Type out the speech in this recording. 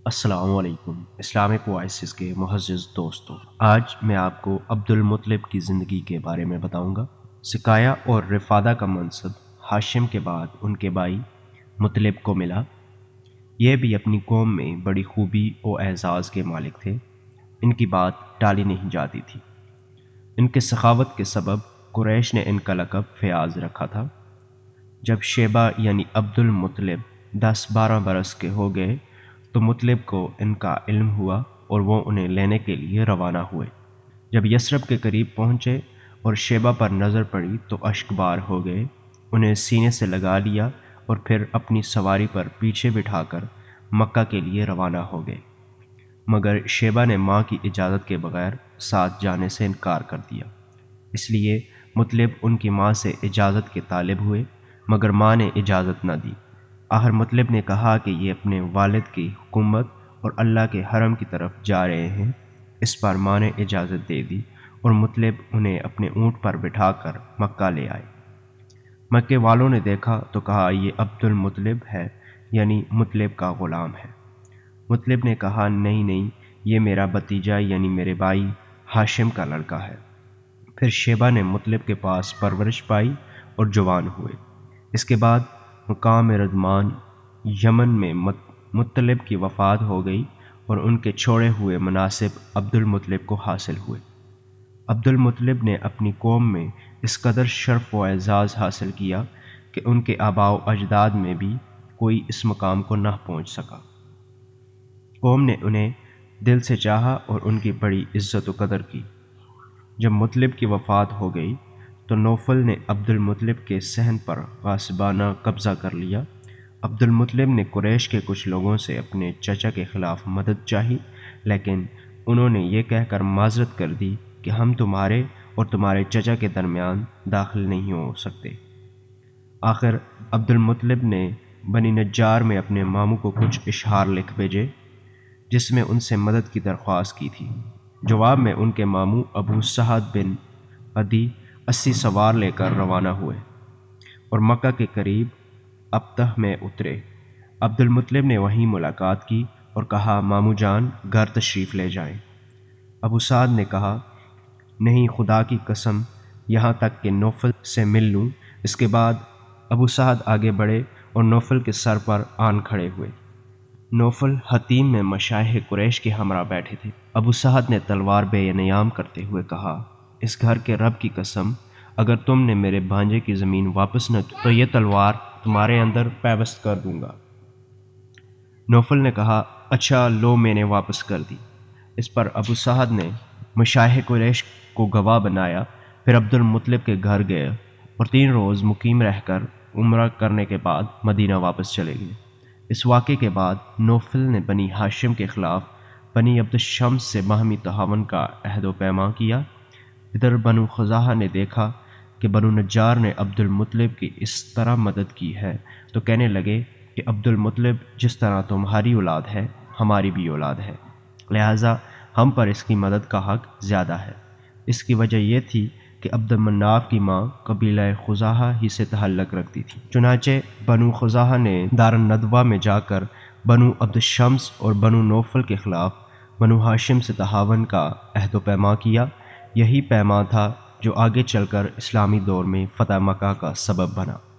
السلام علیکم Islamic voices کے معزز دوستوں، آج میں آپ کو عبد المطلب کی زندگی کے بارے میں بتاؤں گا۔ سقایا اور رفادہ کا منصب ہاشم کے بعد ان کے بھائی مطلب کو ملا۔ یہ بھی اپنی قوم میں بڑی خوبی و اعزاز کے مالک تھے، ان کی بات ٹالی نہیں جاتی تھی۔ ان کے سخاوت کے سبب قریش نے ان کا لقب فیاض رکھا تھا۔ جب شیبہ یعنی عبد المطلب 10-12 برس کے ہو گئے تو مطلب کو ان کا علم ہوا اور وہ انہیں لینے کے لیے روانہ ہوئے۔ جب یثرب کے قریب پہنچے اور شیبہ پر نظر پڑی تو اشک بار ہو گئے، انہیں سینے سے لگا لیا اور پھر اپنی سواری پر پیچھے بٹھا کر مکہ کے لیے روانہ ہو گئے، مگر شیبہ نے ماں کی اجازت کے بغیر ساتھ جانے سے انکار کر دیا۔ اس لیے مطلب ان کی ماں سے اجازت کے طالب ہوئے، مگر ماں نے اجازت نہ دی۔ آخر مطلب نے کہا کہ یہ اپنے والد کی حکومت اور اللہ کے حرم کی طرف جا رہے ہیں۔ اس پر ماں نے اجازت دے دی اور مطلب انہیں اپنے اونٹ پر بٹھا کر مکہ لے آئے۔ مکے والوں نے دیکھا تو کہا یہ عبد المطلب ہے، یعنی مطلب کا غلام ہے۔ مطلب نے کہا نہیں نہیں، یہ میرا بھتیجا یعنی میرے بھائی ہاشم کا لڑکا ہے۔ پھر شیبہ نے مطلب کے پاس پرورش پائی اور جوان ہوئے۔ اس کے بعد مقام ردمان یمن میں مطلب کی وفات ہو گئی اور ان کے چھوڑے ہوئے مناصب عبد المطلب کو حاصل ہوئے۔ عبد المطلب نے اپنی قوم میں اس قدر شرف و اعزاز حاصل کیا کہ ان کے آباء و اجداد میں بھی کوئی اس مقام کو نہ پہنچ سکا۔ قوم نے انہیں دل سے چاہا اور ان کی بڑی عزت و قدر کی۔ جب مطلب کی وفات ہو گئی تو نوفل نے عبد المطلب کے صحن پر غاصبانہ قبضہ کر لیا۔ عبد المطلب نے قریش کے کچھ لوگوں سے اپنے چچا کے خلاف مدد چاہی، لیکن انہوں نے یہ کہہ کر معذرت کر دی کہ ہم تمہارے اور تمہارے چچا کے درمیان داخل نہیں ہو سکتے۔ آخر عبد المطلب نے بنی نجار میں اپنے ماموں کو کچھ اشعار لکھ بھیجے جس میں ان سے مدد کی درخواست کی تھی۔ جواب میں ان کے ماموں ابو سعد بن عدی 80 سوار لے کر روانہ ہوئے اور مکہ کے قریب ابتہ میں اترے۔ عبد المطلب نے وہیں ملاقات کی اور کہا ماموں جان گھر تشریف لے جائیں۔ ابو سعد نے کہا نہیں، خدا کی قسم، یہاں تک کہ نوفل سے مل لوں۔ اس کے بعد ابو سعد آگے بڑھے اور نوفل کے سر پر آن کھڑے ہوئے۔ نوفل حتیم میں مشائخ قریش کے ہمراہ بیٹھے تھے۔ ابو سعد نے تلوار بے نیام کرتے ہوئے کہا اس گھر کے رب کی قسم، اگر تم نے میرے بھانجے کی زمین واپس نہ کی تو یہ تلوار تمہارے اندر پیوست کر دوں گا۔ نوفل نے کہا اچھا لو، میں نے واپس کر دی۔ اس پر ابو سعد نے مشائخ قریش کو گواہ بنایا، پھر عبد المطلب کے گھر گئے اور 3 روز مقیم رہ کر عمرہ کرنے کے بعد مدینہ واپس چلے گئے۔ اس واقعے کے بعد نوفل نے بنی ہاشم کے خلاف بنی عبد الشمس سے باہمی تعاون کا عہد و پیمان کیا۔ ادھر بنو خزاعہ نے دیکھا کہ بنو نجار نے عبد المطلب کی اس طرح مدد کی ہے تو کہنے لگے کہ عبد المطلب جس طرح تمہاری اولاد ہے ہماری بھی اولاد ہے، لہٰذا ہم پر اس کی مدد کا حق زیادہ ہے۔ اس کی وجہ یہ تھی کہ عبد المناف کی ماں قبیلہ خزاعہ ہی سے تعلق رکھتی تھی۔ چنانچہ بنو خزاعہ نے دار الندوہ میں جا کر بنو عبد الشمس اور بنو نوفل کے خلاف بنو ہاشم سے تعاون کا عہد و پیمان کیا۔ یہی پیمان تھا جو آگے چل کر اسلامی دور میں فتح مکہ کا سبب بنا۔